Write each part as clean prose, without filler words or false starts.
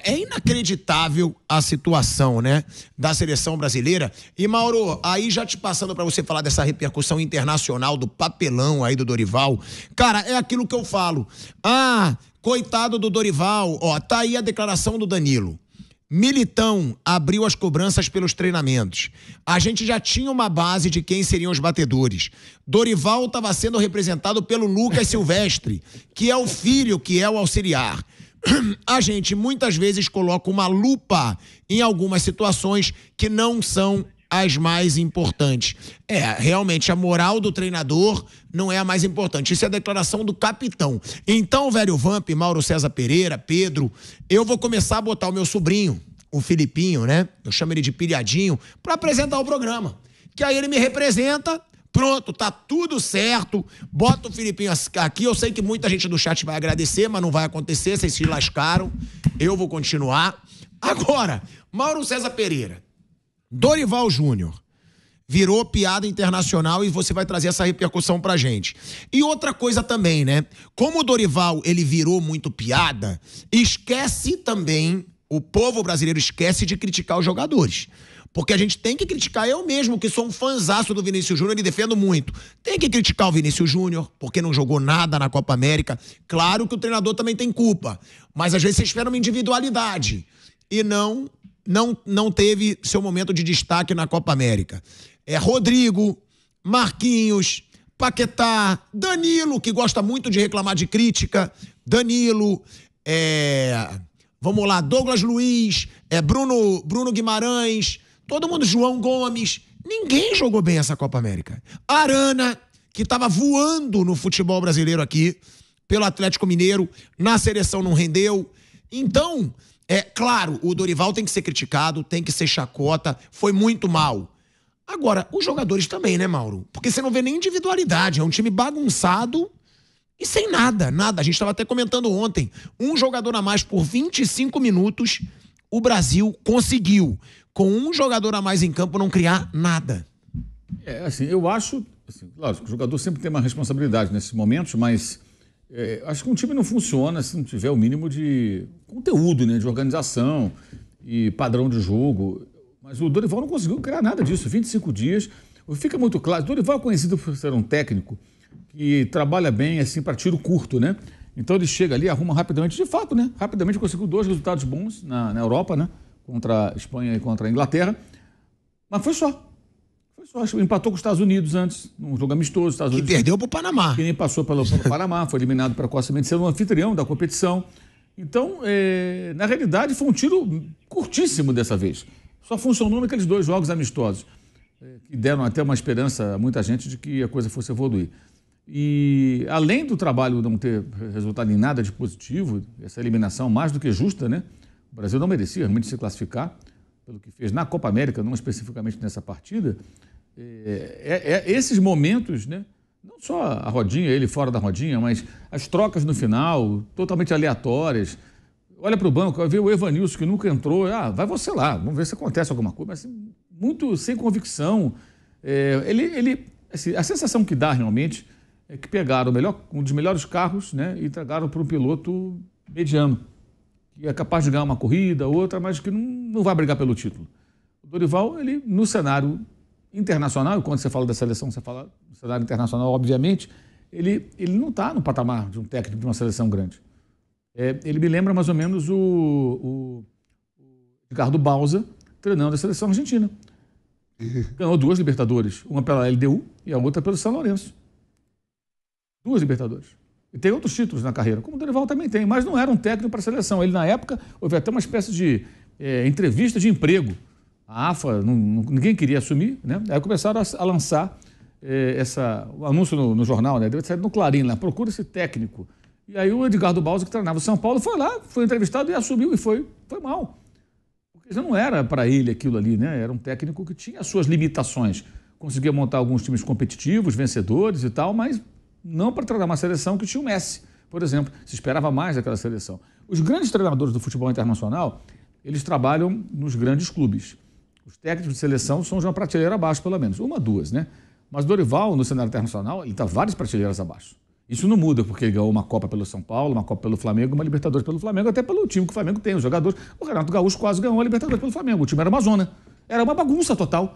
É inacreditável a situação, né, da seleção brasileira. E, Mauro, aí já te passando para você falar dessa repercussão internacional do papelão aí do Dorival, cara, é aquilo que eu falo. Coitado do Dorival, tá aí a declaração do Danilo. Militão abriu as cobranças pelos treinamentos. A gente já tinha uma base de quem seriam os batedores. Dorival estava sendo representado pelo Lucas Silvestre, que é o filho, que é o auxiliar. A gente muitas vezes coloca uma lupa em algumas situações que não são as mais importantes. Realmente a moral do treinador não é a mais importante. Isso é a declaração do capitão. Então, velho Vamp, Mauro César Pereira, Pedro, eu vou começar a botar o meu sobrinho, o Filipinho, né? Eu chamo ele de Pilhadinho, para apresentar o programa. Que aí ele me representa, pronto, tá tudo certo. Bota o Filipinho aqui. Eu sei que muita gente do chat vai agradecer, mas não vai acontecer, vocês se lascaram. Eu vou continuar. Agora, Mauro César Pereira, Dorival Júnior virou piada internacional e você vai trazer essa repercussão pra gente. E outra coisa também, né? Como o Dorival, ele virou muito piada, esquece também, o povo brasileiro esquece de criticar os jogadores. Porque a gente tem que criticar, eu mesmo, que sou um fanzaço do Vinícius Júnior e defendo muito. Tem que criticar o Vinícius Júnior, porque não jogou nada na Copa América. Claro que o treinador também tem culpa, mas às vezes você espera uma individualidade e não teve seu momento de destaque na Copa América. Rodrigo, Marquinhos, Paquetá, Danilo, que gosta muito de reclamar de crítica, Danilo, vamos lá, Douglas Luiz, Bruno Guimarães, todo mundo, João Gomes, ninguém jogou bem essa Copa América. Arana, que estava voando no futebol brasileiro aqui, pelo Atlético Mineiro, na seleção não rendeu. Então, claro, o Dorival tem que ser criticado, tem que ser chacota, foi muito mal. Agora, os jogadores também, né, Mauro? Porque você não vê nem individualidade, é um time bagunçado e sem nada. A gente estava até comentando ontem, um jogador a mais por 25 minutos, o Brasil conseguiu, com um jogador a mais em campo, não criar nada. Eu acho, lógico, o jogador sempre tem uma responsabilidade nesses momentos, mas acho que um time não funciona se não tiver o mínimo de conteúdo, né, de organização e padrão de jogo. Mas o Dorival não conseguiu criar nada disso. 25 dias. Fica muito claro. O Dorival é conhecido por ser um técnico que trabalha bem assim para tiro curto, né? Então ele chega ali, arruma rapidamente, de fato, né? Rapidamente conseguiu 2 resultados bons na Europa, né? Contra a Espanha e contra a Inglaterra. Mas foi só. Empatou com os Estados Unidos antes, num jogo amistoso. Estados Unidos, que perdeu para o Panamá. Que nem passou pelo Panamá, foi eliminado precocemente, sendo um anfitrião da competição. Então, na realidade, foi um tiro curtíssimo dessa vez. Só funcionou naqueles 2 jogos amistosos, que deram até uma esperança a muita gente de que a coisa fosse evoluir. E, além do trabalho não ter resultado em nada de positivo, essa eliminação mais do que justa, né? O Brasil não merecia realmente se classificar pelo que fez na Copa América, não especificamente nessa partida. Esses momentos, né? Não só a rodinha, ele fora da rodinha, mas as trocas no final, totalmente aleatórias. Olha para o banco, vai ver o Evanilson, que nunca entrou. Vai você lá, vamos ver se acontece alguma coisa. Mas muito sem convicção. A sensação que dá realmente é que pegaram um dos melhores carros, né, e entregaram para um piloto mediano, que é capaz de ganhar uma corrida, outra, mas que não vai brigar pelo título. O Dorival, ele, no cenário internacional, e quando você fala da seleção, você fala do cenário internacional, obviamente, ele não está no patamar de um técnico de uma seleção grande. Ele me lembra mais ou menos o Ricardo Bauza treinando a seleção argentina. Ganhou 2 Libertadores, uma pela LDU e a outra pelo São Lourenço. 2 Libertadores. E tem outros títulos na carreira, como o Dorival também tem, mas não era um técnico para a seleção. Ele, na época, houve até uma espécie de entrevista de emprego. A AFA, ninguém queria assumir, né? Aí começaram a lançar o anúncio no jornal, né? Deve sair no Clarim lá, procura esse técnico. E aí o Edgardo Bauza, que treinava o São Paulo, foi lá, foi entrevistado e assumiu, e foi mal. Porque já não era para ele aquilo ali, né? Era um técnico que tinha as suas limitações. Conseguia montar alguns times competitivos, vencedores e tal, mas não para treinar uma seleção que tinha o Messi, por exemplo. Se esperava mais daquela seleção. Os grandes treinadores do futebol internacional, eles trabalham nos grandes clubes. Os técnicos de seleção são de uma prateleira abaixo, pelo menos. 1, 2, né? Mas Dorival, no cenário internacional, ele está várias prateleiras abaixo. Isso não muda, porque ele ganhou uma Copa pelo São Paulo, uma Copa pelo Flamengo, uma Libertadores pelo Flamengo, até pelo time que o Flamengo tem, os jogadores. O Renato Gaúcho quase ganhou a Libertadores pelo Flamengo. O time era uma zona. Era uma bagunça total.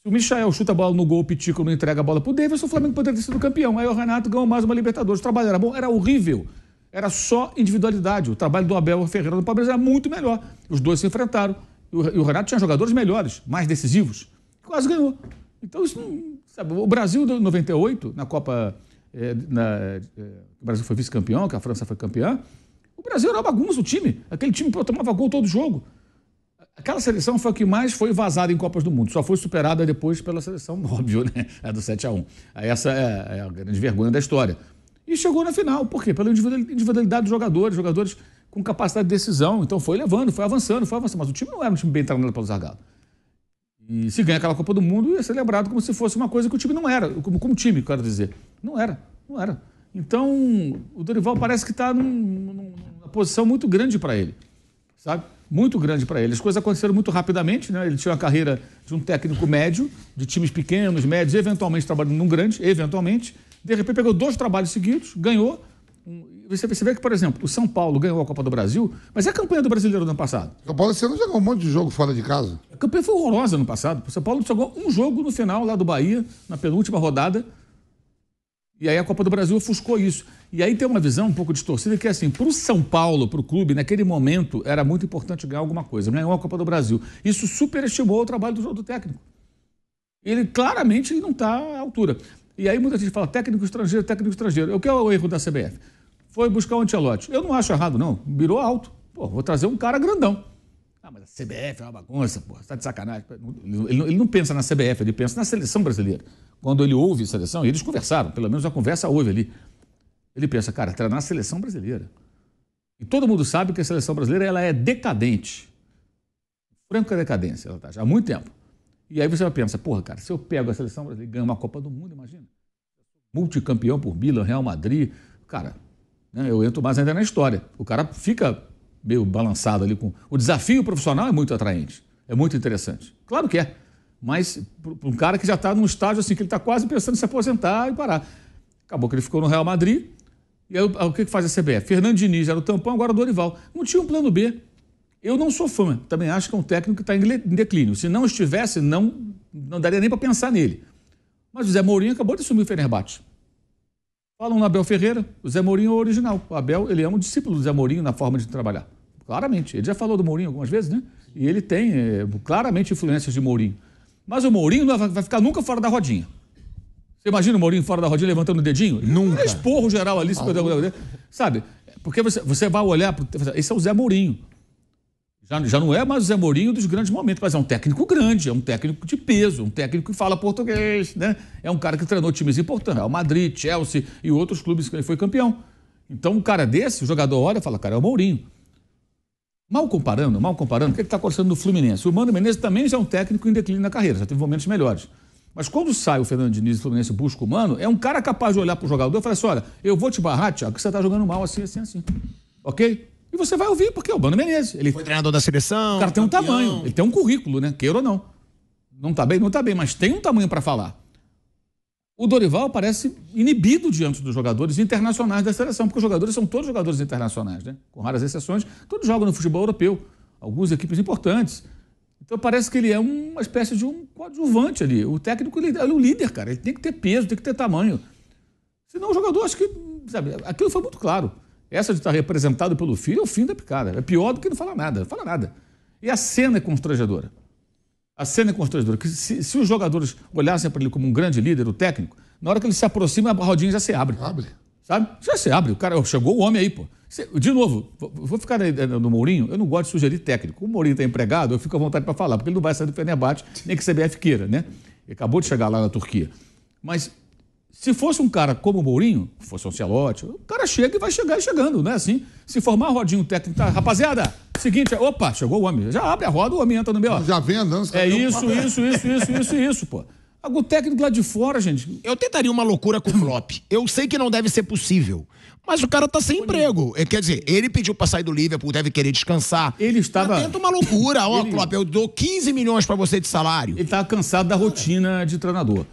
Se o Michael chuta a bola no gol, o Pitico não entrega a bola pro Davidson, o Flamengo poderia ter sido campeão. Aí o Renato ganhou mais uma Libertadores. O trabalho era bom? Era horrível. Era só individualidade. O trabalho do Abel Ferreira no Palmeiras era muito melhor. Os dois se enfrentaram. E o Renato tinha jogadores melhores, mais decisivos. Quase ganhou. Então, isso não... Sabe, o Brasil, em 98, na Copa... o Brasil foi vice-campeão, que a França foi campeã. O Brasil era uma bagunça, o time. Aquele time tomava gol todo jogo. Aquela seleção foi a que mais foi vazada em Copas do Mundo. Só foi superada depois pela seleção, óbvio, né? A do 7-1. Essa é a grande vergonha da história. E chegou na final. Por quê? Pela individualidade dos jogadores com capacidade de decisão. Então foi levando, foi avançando. Mas o time não era um time bem treinado pelo Zagallo. E se ganha aquela Copa do Mundo, ia ser lembrado como se fosse uma coisa que o time não era. Como time, quero dizer. Não era. Então, o Dorival parece que está numa posição muito grande para ele. Sabe? Muito grande para ele. As coisas aconteceram muito rapidamente, né? Ele tinha uma carreira de um técnico médio, de times pequenos, médios, eventualmente trabalhando num grande, eventualmente. De repente pegou 2 trabalhos seguidos, ganhou. Você vê que, por exemplo, o São Paulo ganhou a Copa do Brasil, mas é a campanha do Brasileiro do ano passado. O São Paulo esse ano jogou um monte de jogo fora de casa. A campanha foi horrorosa no passado. O São Paulo jogou um jogo no final lá do Bahia, na penúltima rodada. E aí a Copa do Brasil ofuscou isso. E aí tem uma visão um pouco distorcida que é assim, para o São Paulo, para o clube, naquele momento, era muito importante ganhar alguma coisa. Ganhou a Copa do Brasil. Isso superestimou o trabalho do técnico. Ele claramente não está à altura. E aí muita gente fala técnico estrangeiro. O que é o erro da CBF? Foi buscar o Ancelotti. Eu não acho errado, não. Virou alto. Pô, vou trazer um cara grandão. Ah, mas a CBF é uma bagunça, pô, você tá de sacanagem. Ele não pensa na CBF, ele pensa na seleção brasileira. Quando ele ouve a seleção, e eles conversaram, pelo menos a conversa houve ali. Ele pensa, cara, treinar a seleção brasileira. E todo mundo sabe que a seleção brasileira ela é decadente. Franca decadência, ela tá já há muito tempo. E aí você vai pensar, porra, cara, se eu pego a seleção brasileira e ganho uma Copa do Mundo, imagina. Multicampeão por Milan, Real Madrid, cara, né, eu entro mais ainda na história. O cara fica meio balançado ali com... O desafio profissional é muito atraente, é muito interessante. Claro que é, mas para um cara que já está num estágio assim, que ele está quase pensando em se aposentar e parar. Acabou que ele ficou no Real Madrid, e aí o que faz a CBF? Fernando Diniz era o tampão, agora o Dorival. Não tinha um plano B. Eu não sou fã, também acho que é um técnico que está em declínio. Se não estivesse, não daria nem para pensar nele. Mas o Zé Mourinho acabou de assumir o Fenerbahçe. Falam no Abel Ferreira, o Zé Mourinho é o original. O Abel, ele é um discípulo do Zé Mourinho na forma de trabalhar. Claramente. Ele já falou do Mourinho algumas vezes, né? E ele tem claramente influências de Mourinho. Mas o Mourinho não vai ficar nunca fora da rodinha. Você imagina o Mourinho fora da rodinha levantando o dedinho? Nunca. Esporro geral ali. Sabe? Porque você vai olhar... Esse é o Zé Mourinho. Já não é mais o Zé Mourinho dos grandes momentos, mas é um técnico grande, é um técnico de peso, um técnico que fala português, né? É um cara que treinou times importantes, Real Madrid, Chelsea e outros clubes que ele foi campeão. Então, um cara desse, o jogador olha e fala, cara, é o Mourinho. Mal comparando, o que está acontecendo no Fluminense? O Mano Menezes também já é um técnico em declínio na carreira, já teve momentos melhores. Mas quando sai o Fernando Diniz e o Fluminense busca o Mano, é um cara capaz de olhar para o jogador e falar assim, olha, eu vou te barrar, Thiago, que você está jogando mal assim. Ok? E você vai ouvir, porque é o Mano Menezes. Ele foi treinador da seleção. O cara tem um tamanho, ele tem um currículo, né? Queira ou não. Não tá bem, mas tem um tamanho para falar. O Dorival parece inibido diante dos jogadores internacionais da seleção, porque os jogadores são todos jogadores internacionais, né? Com raras exceções, todos jogam no futebol europeu. Algumas equipes importantes. Então parece que ele é uma espécie de um coadjuvante ali. O técnico, ele é o líder, cara. Ele tem que ter peso, tem que ter tamanho. Senão o jogador, acho que, sabe, aquilo foi muito claro. Essa de estar representado pelo filho é o fim da picada. É pior do que não falar nada. Não fala nada. E a cena é constrangedora. A cena é constrangedora. Que se os jogadores olhassem para ele como um grande líder, o técnico, na hora que ele se aproxima, a rodinha já se abre. Sabe? Já se abre. O cara, chegou o homem aí, pô. De novo, vou ficar no Mourinho, eu não gosto de sugerir técnico. O Mourinho está empregado, eu fico à vontade para falar, porque ele não vai sair do Fenerbahçe, nem que a CBF queira, né? Ele acabou de chegar lá na Turquia. Mas se fosse um cara como o Mourinho, fosse um Ancelotti, o cara chega e vai chegar e chegando, não é assim? Se formar a rodinha, o técnico tá, rapaziada, seguinte, opa, chegou o homem, já abre a roda, o homem entra no meio. Já vem andando. É isso, pô. Agora, o técnico lá de fora, gente... Eu tentaria uma loucura com o Klopp. Eu sei que não deve ser possível, mas o cara tá sem emprego. Quer dizer, ele pediu pra sair do Liverpool, deve querer descansar. Ele estava... Tenta uma loucura. Ó, Klopp, eu dou 15 milhões pra você de salário. Ele tava cansado da rotina de treinador.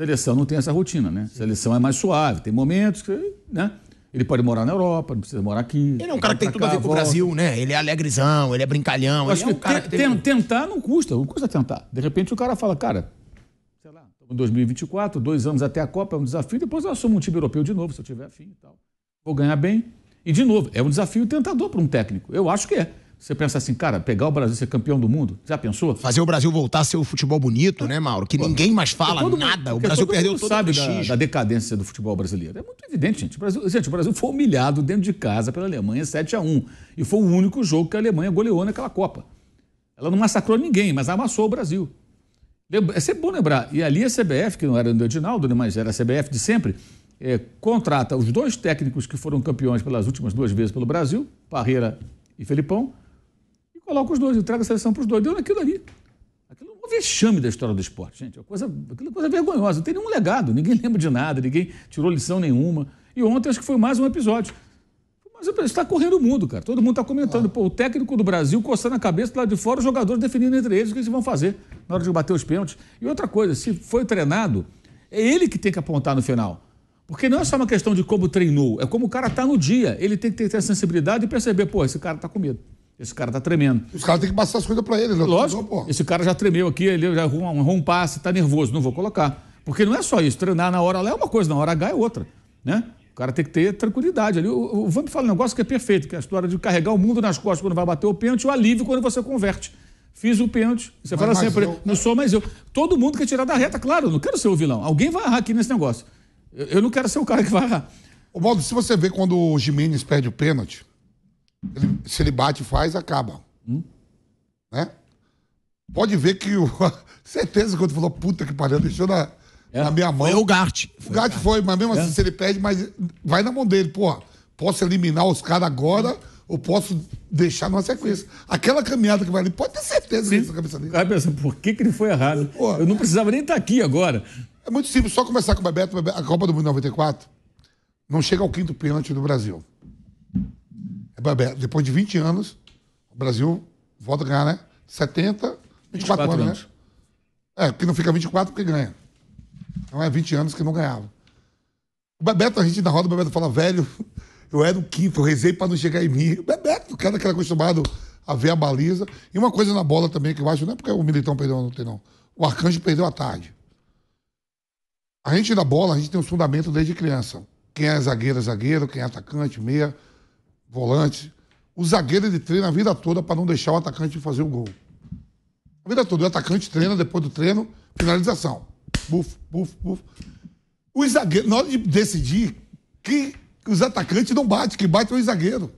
Seleção não tem essa rotina, né? Seleção é mais suave, tem momentos que, né? Ele pode morar na Europa, não precisa morar aqui. Ele é um cara que tem tudo a ver com o Brasil, né? Ele é alegrezão, ele é brincalhão. Eu acho Ele é um que cara que tem... tentar não custa tentar. De repente o cara fala, cara, sei lá, estamos em 2024, 2 anos até a Copa, é um desafio, depois eu assumo um time europeu de novo, se eu tiver afim e tal. Vou ganhar bem. E, de novo, é um desafio tentador para um técnico. Eu acho que é. Você pensa assim, cara, pegar o Brasil e ser campeão do mundo, já pensou? Fazer o Brasil voltar a ser o futebol bonito, né, Mauro? Que ninguém mais fala nada. O Brasil perdeu todo o prestígio. Da decadência do futebol brasileiro. É muito evidente, gente. O Brasil foi humilhado dentro de casa pela Alemanha 7-1. E foi o único jogo que a Alemanha goleou naquela Copa. Ela não massacrou ninguém, mas amassou o Brasil. É sempre bom lembrar. E ali a CBF, que não era do Edinaldo, né, mas era a CBF de sempre, contrata os 2 técnicos que foram campeões pelas últimas 2 vezes pelo Brasil, Parreira e Felipão, coloca os 2, entrega a seleção para os 2. Deu naquilo ali. Aquilo é um vexame da história do esporte, gente. Aquilo é coisa vergonhosa. Não tem nenhum legado. Ninguém lembra de nada. Ninguém tirou lição nenhuma. E ontem acho que foi mais um episódio. Mas está correndo o mundo, cara. Todo mundo está comentando. Pô, o técnico do Brasil coçando a cabeça lá de fora, os jogadores definindo entre eles o que eles vão fazer na hora de bater os pênaltis. E outra coisa, se foi treinado, é ele que tem que apontar no final. Porque não é só uma questão de como treinou, é como o cara está no dia. Ele tem que ter a sensibilidade e perceber, pô, esse cara está com medo. Esse cara tá tremendo. Os caras têm que passar as coisas pra ele. Lógico, pô. esse cara já tremeu aqui, ele já errou um passe, tá nervoso, não vou colocar. Porque não é só isso, treinar na hora lá é uma coisa, na hora H é outra, né? O cara tem que ter tranquilidade ali. O Vamp fala um negócio que é perfeito, que é a história de carregar o mundo nas costas quando vai bater o pênalti e o alívio quando você converte. Fiz o pênalti, você fala sempre, não sou mais eu. Todo mundo quer tirar da reta, claro, eu não quero ser o vilão. Alguém vai errar aqui nesse negócio. Eu não quero ser o cara que vai errar. Ô, Baldo, se você vê quando o Gimenez perde o pênalti, se ele bate e faz, acaba. Né? Pode ver que certeza quando falou puta que pariu, deixou na minha mão. Foi o Gart. O Gart foi, mas mesmo assim, se ele perde, mas vai na mão dele. Pô, posso eliminar os caras agora ou posso deixar numa sequência. Aquela caminhada que vai ali, pode ter certeza que é isso na cabeça dele. O cara pensa, por que ele foi errado? Pô, eu não precisava nem estar aqui agora. É muito simples, só começar com o Bebeto. A Copa do Mundo 94 não chega ao 5º pênalti do Brasil. Bebeto, depois de 20 anos, o Brasil volta a ganhar, né? 24 anos, né? Porque não fica 24 porque ganha. Então é 20 anos que não ganhava. O Bebeto, a gente na roda, o Bebeto fala, velho, eu era o 5º, eu rezei pra não chegar em mim. O Bebeto, o cara que era acostumado a ver a baliza. E uma coisa na bola também que eu acho, não é porque o Militão perdeu ontem, não. O Arcanjo perdeu à tarde. A gente na bola, a gente tem um fundamento desde criança. Quem é zagueiro, quem é atacante, meia, volante. O zagueiro, ele treina a vida toda para não deixar o atacante fazer o gol. A vida toda. O atacante treina, depois do treino, finalização. Buf, buf, buf. Os zagueiros, na hora de decidir, que os atacantes não batem, que bate é o zagueiro.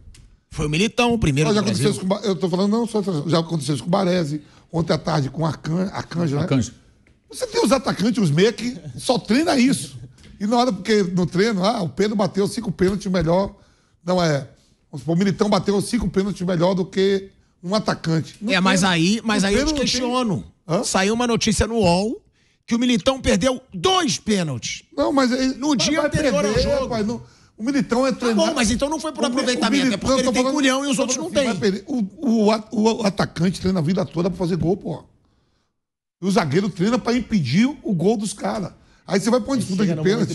Foi o Militão, o primeiro Já aconteceu isso com, eu tô falando, não só já aconteceu isso com o Baresi, ontem à tarde com o Arcanjo, né? Arcanjo. Você tem os atacantes, os meia, que só treina isso. E na hora, porque no treino, o Pedro bateu 5 pênaltis melhor. Não é. O Militão bateu 5 pênaltis melhor do que um atacante. Mas aí eu te questiono. Saiu uma notícia no UOL que o Militão perdeu 2 pênaltis. Não, mas... No dia anterior ao jogo. Rapaz, o Militão é treinado... Tá bom, mas então não foi por aproveitamento, é porque ele tem culhão e os outros não têm. O atacante treina a vida toda pra fazer gol, pô. E o zagueiro treina pra impedir o gol dos caras. Aí você vai pra uma disputa de pênalti.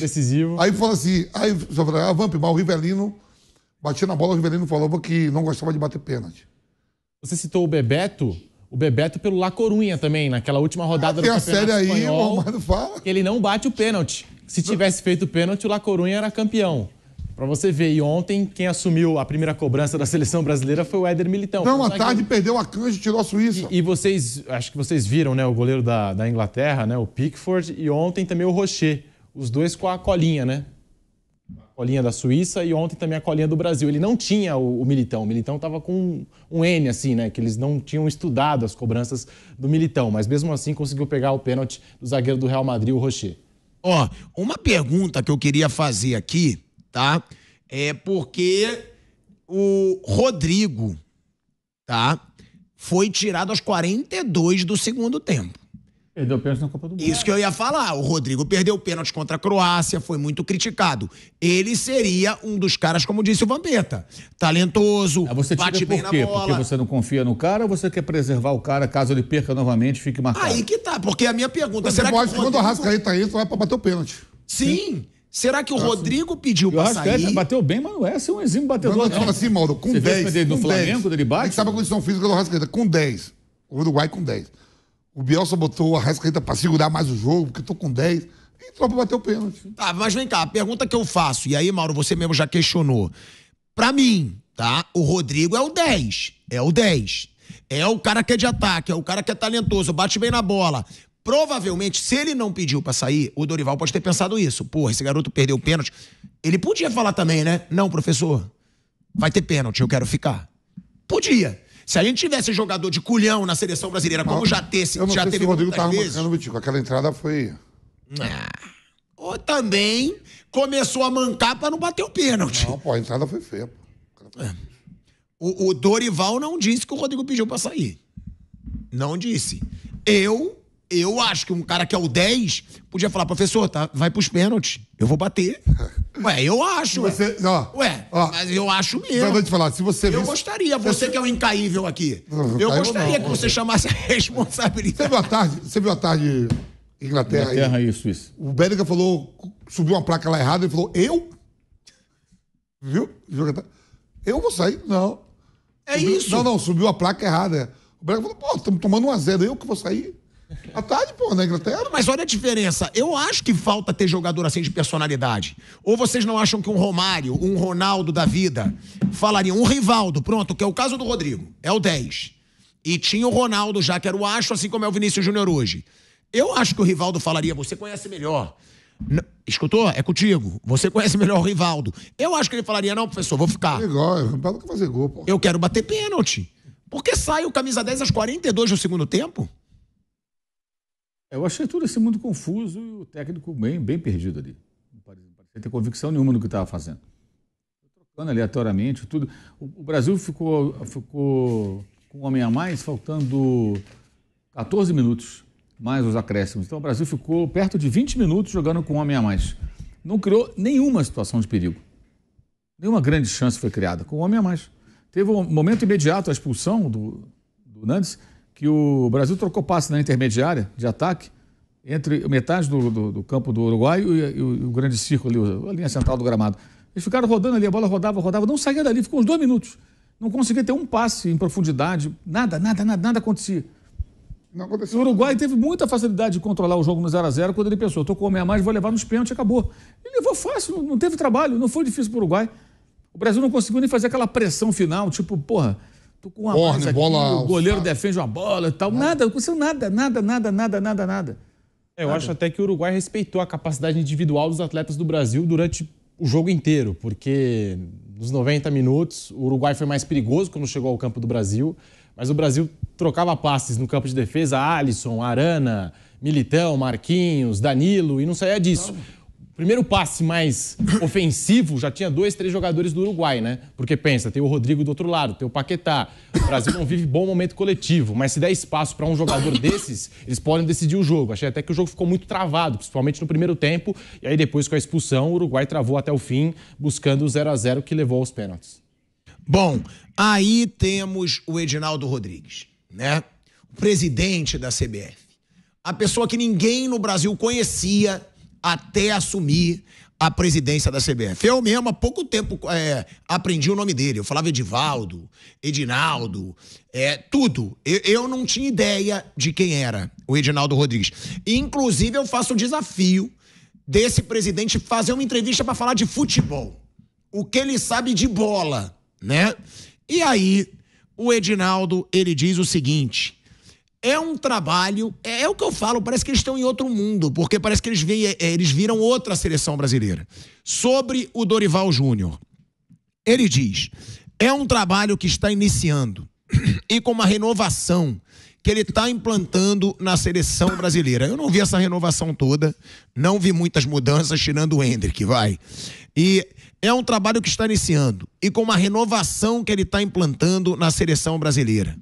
Aí fala assim, você fala, Vamp, mas o Rivelino batia na bola, o Rivelino falou que não gostava de bater pênalti. Você citou o Bebeto pelo La Corunha também, naquela última rodada do Campeonato Espanhol. Tem a série aí, Espanhol, o Romano fala. que ele não bate o pênalti. Se tivesse feito o pênalti, o La Corunha era campeão. Pra você ver, e ontem quem assumiu a primeira cobrança da seleção brasileira foi o Éder Militão. Não, à tarde perdeu o Arcanjo e tirou a Suíça. E vocês, acho que vocês viram, né, o goleiro da Inglaterra, né, o Pickford, e ontem também o Rocher. Os dois com a colinha, né? A colinha da Suíça e ontem também a colinha do Brasil. Ele não tinha o Militão. O Militão tava com um N, assim, né? Que eles não tinham estudado as cobranças do Militão. Mas mesmo assim conseguiu pegar o pênalti do zagueiro do Real Madrid, o Rocher. Ó, uma pergunta que eu queria fazer aqui, tá? É porque o Rodrigo, tá? Foi tirado aos 42 do segundo tempo. Perdeu o pênalti na Copa do Mundo. Isso que eu ia falar. O Rodrigo perdeu o pênalti contra a Croácia, foi muito criticado. Ele seria um dos caras, como disse o Vampeta, talentoso, Você bate tira bem por quê? na bola. Porque você não confia no cara ou você quer preservar o cara caso ele perca novamente e fique marcado? Aí que tá, porque a minha pergunta, Você será que pode, o quando o Rodrigo... Arrascaeta entra, vai pra bater o pênalti. Sim. Será que o Rodrigo pediu O pra Arrascaeta sair? bateu bem, mas não é ser um exímio batedor. Não, fala assim, Mauro, com Você 10. viu no com Flamengo, 10. quando ele bate? A gente sabe a condição física do Arrascaeta, com 10. O Uruguai com 10. O Bielsa botou o Arrascaeta pra segurar mais o jogo, porque eu tô com 10. E entrou pra bater o pênalti. Tá, mas vem cá, a pergunta que eu faço, e aí, Mauro, você mesmo já questionou. Pra mim, tá? O Rodrigo é o 10. É o 10. É o cara que é de ataque, é o cara que é talentoso, bate bem na bola. Provavelmente, se ele não pediu pra sair, o Dorival pode ter pensado isso. Porra, esse garoto perdeu o pênalti. Ele podia falar também, né? Não, professor, vai ter pênalti, eu quero ficar. Podia. Se a gente tivesse jogador de culhão na seleção brasileira, como já Eu não sei teve se o Rodrigo muitas tava vezes... marcando o Vitico. Aquela entrada foi... Ou também começou a mancar pra não bater o pênalti. Não, pô, a entrada foi feia. Pô. O Dorival não disse que o Rodrigo pediu pra sair. Não disse. Eu acho que um cara que é o 10 podia falar, professor, tá, vai pros pênaltis. Eu vou bater. Ué, eu acho. Você, Mas eu acho mesmo. Eu vou te falar, se você... Eu gostaria, você que é o incaível aqui. Eu gostaria que você chamasse a responsabilidade. Você viu a tarde Inglaterra e Suíça. O Bélica falou, subiu uma placa lá errada, ele falou, eu? Viu? Eu vou sair? Não. Isso. Não, subiu a placa errada. O Bélica falou, pô, estamos tomando 1-0, eu que vou sair. À tarde, pô, na Inglaterra. Mas olha a diferença. Eu acho que falta ter jogador assim de personalidade. Ou vocês não acham que um Romário, um Ronaldo da vida, falariam, um Rivaldo, pronto, que é o caso do Rodrigo, é o 10. E tinha o Ronaldo já, que era o Acho, assim como é o Vinícius Júnior hoje. Eu acho que o Rivaldo falaria, você conhece melhor. Escutou? É contigo. Você conhece melhor o Rivaldo. Eu acho que ele falaria, não, professor, vou ficar. É igual, o Rivaldo quer fazer gol, pô. Eu quero bater pênalti. Porque sai o camisa 10 aos 42 do segundo tempo. Eu achei tudo esse mundo confuso e o técnico bem perdido ali. Não parecia ter convicção nenhuma no que estava fazendo. Trocando aleatoriamente, tudo. O Brasil ficou com um homem a mais, faltando 14 minutos, mais os acréscimos. Então o Brasil ficou perto de 20 minutos jogando com um homem a mais. Não criou nenhuma situação de perigo. Nenhuma grande chance foi criada com um homem a mais. Teve um momento imediato, a expulsão do Nantes, que o Brasil trocou passe na intermediária de ataque entre metade do campo do Uruguai e o grande círculo ali, a linha central do gramado. Eles ficaram rodando ali, a bola rodava, não saía dali, ficou uns 2 minutos. Não conseguia ter um passe em profundidade, nada acontecia. Não aconteceu. O Uruguai teve muita facilidade de controlar o jogo no 0-0 quando ele pensou, tô com homem a mais, vou levar nos pênaltis e acabou. Ele levou fácil, não teve trabalho, não foi difícil para o Uruguai. O Brasil não conseguiu nem fazer aquela pressão final, tipo, porra, tô com uma mais aqui, o goleiro defende uma bola e tal. Nada, não aconteceu nada. Eu acho até que o Uruguai respeitou a capacidade individual dos atletas do Brasil durante o jogo inteiro, porque nos 90 minutos o Uruguai foi mais perigoso quando chegou ao campo do Brasil, mas o Brasil trocava passes no campo de defesa, Alisson, Arana, Militão, Marquinhos, Danilo, e não saía disso. O primeiro passe mais ofensivo já tinha 2, 3 jogadores do Uruguai, né? Porque pensa, tem o Rodrigo do outro lado, tem o Paquetá. O Brasil não vive bom momento coletivo, mas se der espaço para um jogador desses, eles podem decidir o jogo. Achei até que o jogo ficou muito travado, principalmente no primeiro tempo, e aí depois com a expulsão, o Uruguai travou até o fim, buscando o 0-0 que levou aos pênaltis. Bom, aí temos o Edinaldo Rodrigues, né? O presidente da CBF. A pessoa que ninguém no Brasil conhecia até assumir a presidência da CBF. Eu mesmo, há pouco tempo, aprendi o nome dele. Eu falava Edivaldo, Edinaldo, tudo. Eu não tinha ideia de quem era o Edinaldo Rodrigues. Inclusive, eu faço o desafio desse presidente fazer uma entrevista para falar de futebol. O que ele sabe de bola, né? E aí, o Edinaldo, ele diz o seguinte... É um trabalho, é o que eu falo, parece que eles estão em outro mundo, porque parece que eles viram outra seleção brasileira. Sobre o Dorival Júnior, ele diz, é um trabalho que está iniciando e com uma renovação que ele está implantando na seleção brasileira. Eu não vi essa renovação toda, não vi muitas mudanças, tirando o Hendrick, vai. E é um trabalho que está iniciando e com uma renovação que ele está implantando na seleção brasileira.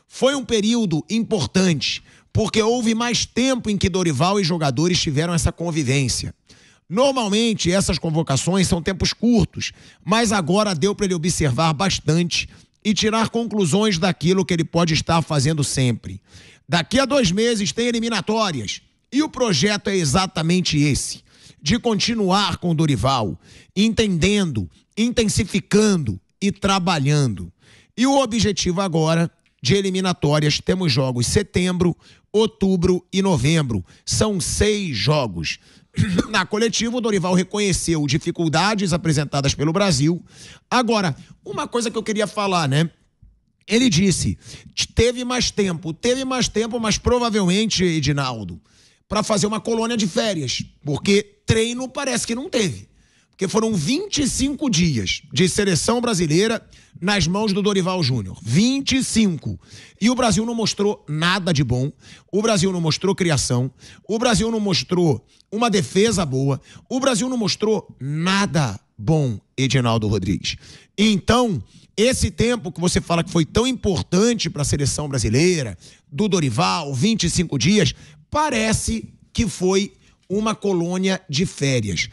Foi um período importante, porque houve mais tempo em que Dorival e jogadores tiveram essa convivência. Normalmente, essas convocações são tempos curtos, mas agora deu para ele observar bastante e tirar conclusões daquilo que ele pode estar fazendo sempre. Daqui a 2 meses tem eliminatórias, e o projeto é exatamente esse, de continuar com o Dorival, entendendo, intensificando e trabalhando. E o objetivo agora de eliminatórias, temos jogos setembro, outubro e novembro. São 6 jogos. Na coletiva, o Dorival reconheceu dificuldades apresentadas pelo Brasil. Agora, uma coisa que eu queria falar, né? Ele disse, teve mais tempo, mas provavelmente, Edinaldo, para fazer uma colônia de férias, porque treino parece que não teve. Porque foram 25 dias de seleção brasileira nas mãos do Dorival Júnior. 25. E o Brasil não mostrou nada de bom. O Brasil não mostrou criação. O Brasil não mostrou uma defesa boa. O Brasil não mostrou nada bom, Edinaldo Rodrigues. Então, esse tempo que você fala que foi tão importante para a seleção brasileira, do Dorival, 25 dias, parece que foi uma colônia de férias.